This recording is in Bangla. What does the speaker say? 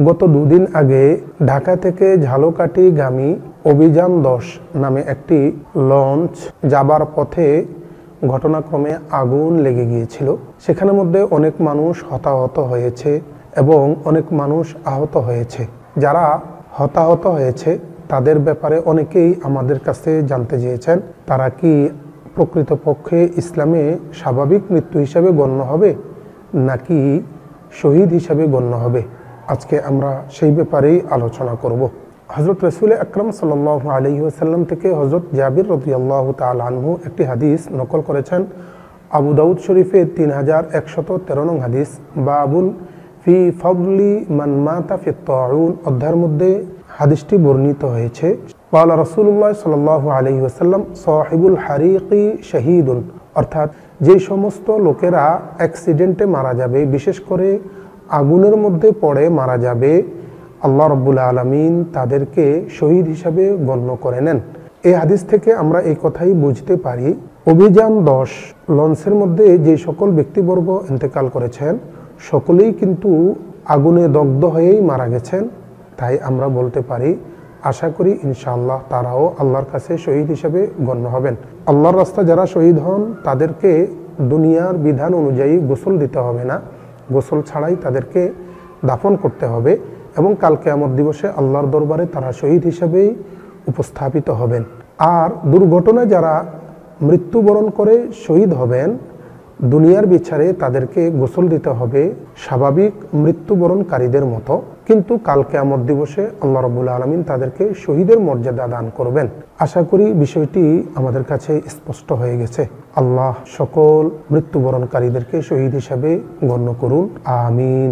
গত দুদিন আগে ঢাকা থেকে ঝালকাঠিগামী অভিযান 10 নামে একটি লঞ্চ যাবার পথে ঘটনাক্রমে আগুন লেগে গিয়েছিল। সেখানের মধ্যে অনেক মানুষ হতাহত হয়েছে এবং অনেক মানুষ আহত হয়েছে। যারা হতাহত হয়েছে তাদের ব্যাপারে অনেকেই আমাদের কাছে জানতে চেয়েছেন, তারা কি প্রকৃতপক্ষে ইসলামে স্বাভাবিক মৃত্যু হিসাবে গণ্য হবে নাকি শহীদ হিসাবে গণ্য হবে। আজকে আমরা সেই ব্যাপারেই আলোচনা করব। হযরত রাসূল আকরাম সাল্লাল্লাহু আলাইহি ওয়াসাল্লাম থেকে হযরত জাবির রাদিয়াল্লাহু তাআলা আনহু একটি হাদিস নকল করেছেন। আবু দাউদ শরীফে 3113 নং হাদিস, বাবুন ফি ফাদলি মান মাতা ফি তাউন অধ্যায়ের মধ্যে হাদিসটি বর্ণিত হয়েছে। ক্বালা রাসূলুল্লাহ সাল্লাল্লাহু আলাইহি ওয়াসাল্লাম সাহিবুল হারিকি শাহীদুন, অর্থাৎ যে সমস্ত লোকেরা অ্যাক্সিডেন্টে মারা যাবে, বিশেষ করে আগুনের মধ্যে পড়ে মারা যাবে, আল্লাহ রাব্বুল আলামিন তাদেরকে শহীদ হিসাবে গণ্য করে নেন। এই হাদিস থেকে আমরা এই কথাই বুঝতে পারি, অভিযান 10 লঞ্চের মধ্যে যে সকল ব্যক্তিবর্গ ইন্তেকাল করেছেন সকলেই কিন্তু আগুনে দগ্ধ হয়েই মারা গেছেন। তাই আমরা বলতে পারি, আশা করি ইনশাআল্লাহ তারাও আল্লাহর কাছে শহীদ হিসেবে গণ্য হবেন। আল্লাহর রাস্তায় যারা শহীদ হন তাদেরকে দুনিয়ার বিধান অনুযায়ী গোসল দিতে হবে না, গোসল ছাড়াই তাদেরকে দাফন করতে হবে এবং কাল কিয়ামত দিবসে আল্লাহর দরবারে তারা শহীদ হিসেবেই উপস্থাপিত হবেন। আর দুর্ঘটনায় যারা মৃত্যুবরণ করে শহীদ হবেন, দুনিয়ার বিচারে তাদেরকে গোসল দিতে হবে স্বাভাবিক মৃত্যুবরণকারীদের মতো, কিন্তু কাল কিয়ামত দিবসে আল্লাহ রাব্বুল আলামিন তাদেরকে শহীদের মর্যাদা দান করবেন। আশা করি বিষয়টি আমাদের কাছে স্পষ্ট হয়ে গেছে। আল্লাহ সকল মৃত্যুবরণকারীদেরকে শহীদ হিসাবে গণ্য করুন, আমিন।